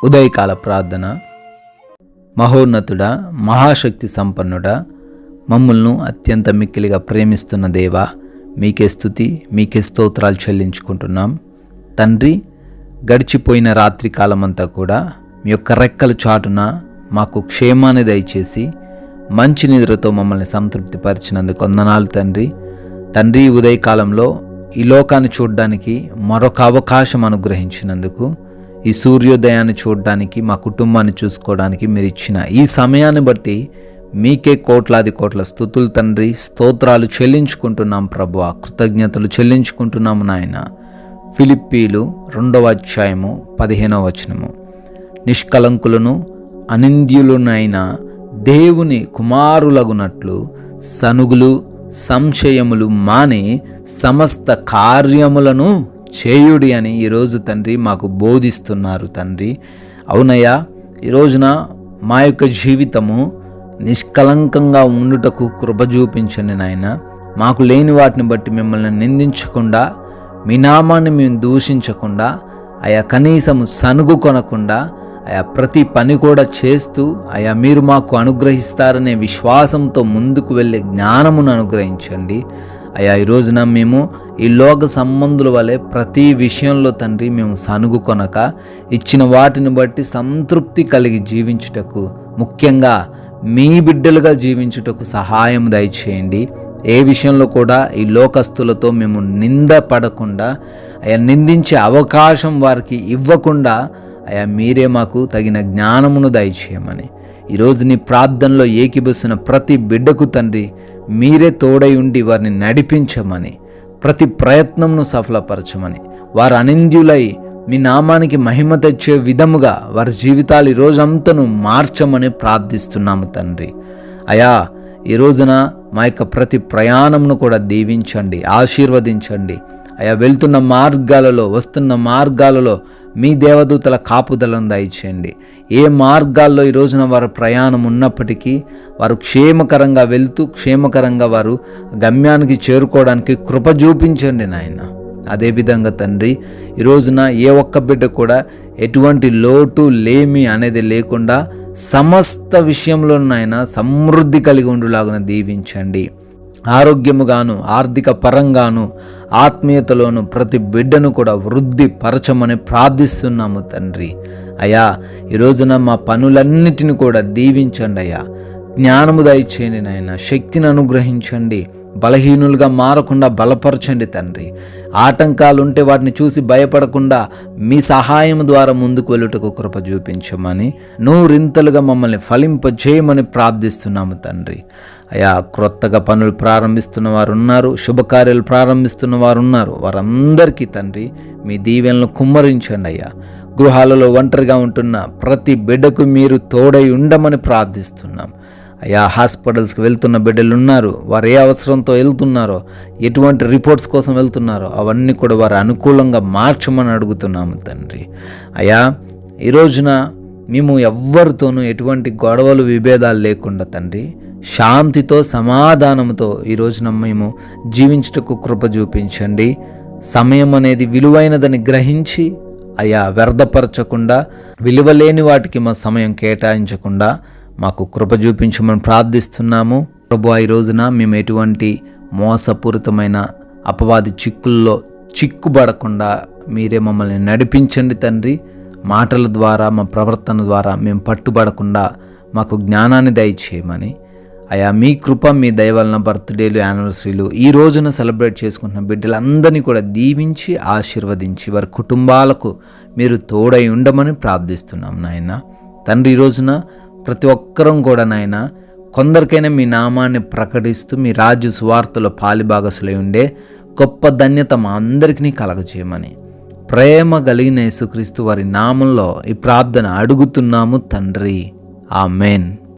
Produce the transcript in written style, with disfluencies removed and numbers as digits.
ఉదయకాల ప్రార్థన. మహోన్నతుడా, మహాశక్తి సంపన్నుడా, మమ్ములను అత్యంత మిక్కిలిగా ప్రేమిస్తున్న దేవా, మీకే స్తుతి, మీకే స్తోత్రాలు చెల్లించుకుంటున్నాం. తండ్రి, గడిచిపోయిన రాత్రి కాలమంతా కూడా మీ యొక్క రెక్కల చాటున మాకు క్షేమాన్ని దయచేసి మంచి నిద్రతో మమ్మల్ని సంతృప్తిపరిచినందుకు వందనాలు తండ్రి. తండ్రి, ఉదయకాలంలో ఈ లోకాన్ని చూడడానికి మరొక అవకాశం అనుగ్రహించినందుకు, ఈ సూర్యోదయాన్ని చూడడానికి, మా కుటుంబాన్ని చూసుకోవడానికి మీరు ఇచ్చిన ఈ సమయాన్ని బట్టి మీకే కోట్లాది కోట్ల స్తుతులు తండ్రి, స్తోత్రాలు చెల్లించుకుంటున్నాం ప్రభువా, కృతజ్ఞతలు చెల్లించుకుంటున్నాము నాయన. ఫిలిప్పీలు 2వ అధ్యాయము 15వ వచనము. నిష్కలంకులను అనింద్యులునైన దేవుని కుమారులగునట్లు సనుగులు సంశయములు మాని సమస్త కార్యములను చేయుడి అని ఈరోజు తండ్రి మాకు బోధిస్తున్నారు తండ్రి. అవునయ్యా, ఈ రోజున మా యొక్క జీవితము నిష్కలంకంగా ఉండుటకు కృప చూపించండి నాయన. మాకు లేని వాటిని బట్టి మిమ్మల్ని నిందించకుండా, మీ నామాన్ని మేము దూషించకుండా, అయా కనీసము సనుగు కొనకుండా, అయా ప్రతి పని కూడా చేస్తూ, అయా మీరు మాకు అనుగ్రహిస్తారనే విశ్వాసంతో ముందుకు వెళ్ళే జ్ఞానమును అనుగ్రహించండి. అయా ఈ రోజున మేము ఈ లోక సంబంధుల వలె ప్రతి విషయంలో తండ్రి మేము సనుగు కొనక, ఇచ్చిన వాటిని బట్టి సంతృప్తి కలిగి జీవించుటకు, ముఖ్యంగా మీ బిడ్డలుగా జీవించుటకు సహాయం దయచేయండి. ఏ విషయంలో కూడా ఈ లోకస్తులతో మేము నింద పడకుండా, అయా నిందించే అవకాశం వారికి ఇవ్వకుండా, అయా మీరే మాకు తగిన జ్ఞానమును దయచేయమని, ఈరోజు నీ ప్రార్థనలో ఏకీభవిస్తున్న ప్రతి బిడ్డకు తండ్రి మీరే తోడై ఉండి వారిని నడిపించమని, ప్రతి ప్రయత్నంను సఫలపరచమని, వారు అనింద్యులై మీ నామానికి మహిమ తెచ్చే విధముగా వారి జీవితాలు ఈ రోజంతను మార్చమని ప్రార్థిస్తున్నాము తండ్రి. అయా ఈ రోజున మా యొక్క ప్రతి ప్రయాణంను కూడా దీవించండి, ఆశీర్వదించండి. అయా వెళ్తున్న మార్గాలలో, వస్తున్న మార్గాలలో మీ దేవదూతల కాపుదలను దయచేయండి. ఏ మార్గాల్లో ఈ రోజున వారి ప్రయాణం ఉన్నప్పటికీ వారు క్షేమకరంగా వెళ్తూ, క్షేమకరంగా వారు గమ్యానికి చేరుకోవడానికి కృప చూపించండి నాయన. అదేవిధంగా తండ్రి, ఈ రోజున ఏ ఒక్క బిడ్డ కూడా ఎటువంటి లోటు లేమి అనేది లేకుండా సమస్త విషయంలోనైనా సమృద్ధి కలిగి ఉండులాగున దీవించండి. ఆరోగ్యముగాను, ఆర్థిక పరంగాను, ఆత్మీయతలోను ప్రతి బిడ్డను కూడా వృద్ధి పరచమని ప్రార్థిస్తున్నాము తండ్రి. అయ్యా ఈ రోజున మా పనులన్నిటిని కూడా దీవించండి అయ్యా. జ్ఞానము దయచేయండి నాయన, శక్తిని అనుగ్రహించండి. బలహీనులుగా మారకుండా బలపరచండి తండ్రి. ఆటంకాలు ఉంటే వాటిని చూసి భయపడకుండా మీ సహాయం ద్వారా ముందుకు వెళ్ళుటకు కృప చూపించమని, నూరింతలుగా మమ్మల్ని ఫలింపజేయమని ప్రార్థిస్తున్నాము తండ్రి. అయా క్రొత్తగా పనులు ప్రారంభిస్తున్న వారు ఉన్నారు, శుభకార్యాలు ప్రారంభిస్తున్న వారు ఉన్నారు. వారందరికీ తండ్రి మీ దీవెనలు కుమ్మరించండి అయ్యా. గృహాలలో ఒంటరిగా ఉంటున్న ప్రతి బిడ్డకు మీరు తోడై ఉండమని ప్రార్థిస్తున్నాం అయ్యా. హాస్పిటల్స్కి వెళ్తున్న బిడ్డలు ఉన్నారు, వారు ఏ అవసరంతో వెళ్తున్నారో, ఎటువంటి రిపోర్ట్స్ కోసం వెళ్తున్నారో అవన్నీ కూడా వారు అనుకూలంగా మార్చమని అడుగుతున్నాము తండ్రి. అయ్యా ఈ రోజున మేము ఎవ్వరితోనూ ఎటువంటి గొడవలు, విభేదాలు లేకుండా తండ్రి శాంతితో, సమాధానంతో ఈ రోజున మేము జీవించుటకు కృప చూపించండి. సమయం అనేది విలువైనదని గ్రహించి అయ్యా వ్యర్థపరచకుండా, విలువలేని వాటికి మా సమయం కేటాయించకుండా మాకు కృప చూపించమని ప్రార్థిస్తున్నాము ప్రభువా. ఈ రోజున మేము ఎటువంటి మోసపూరితమైన అపవాది చిక్కుల్లో చిక్కుబడకుండా మీరే మమ్మల్ని నడిపించండి తండ్రి. మాటల ద్వారా, మా ప్రవర్తన ద్వారా మేము పట్టుబడకుండా మాకు జ్ఞానాన్ని దయచేయమని అయా. మీ కృప, మీ దయ వలన బర్త్డేలు, యానివర్సరీలు ఈ రోజున సెలబ్రేట్ చేసుకుంటున్న బిడ్డలందరినీ కూడా దీవించి ఆశీర్వదించి వారి కుటుంబాలకు మీరు తోడై ఉండమని ప్రార్థిస్తున్నాం నాయన తండ్రి. ఈ రోజున ప్రతి ఒక్కరం కూడా నాయన కొందరికైనా మీ నామాన్ని ప్రకటిస్తూ మీ రాజ్య సువార్తలో పాలిభాగసులై ఉండే గొప్ప ధన్యత మా అందరికీ కలగజేయమని ప్రేమ కలిగిన యేసుక్రీస్తు వారి నామంలో ఈ ప్రార్థన అడుగుతున్నాము తండ్రి. ఆమేన్.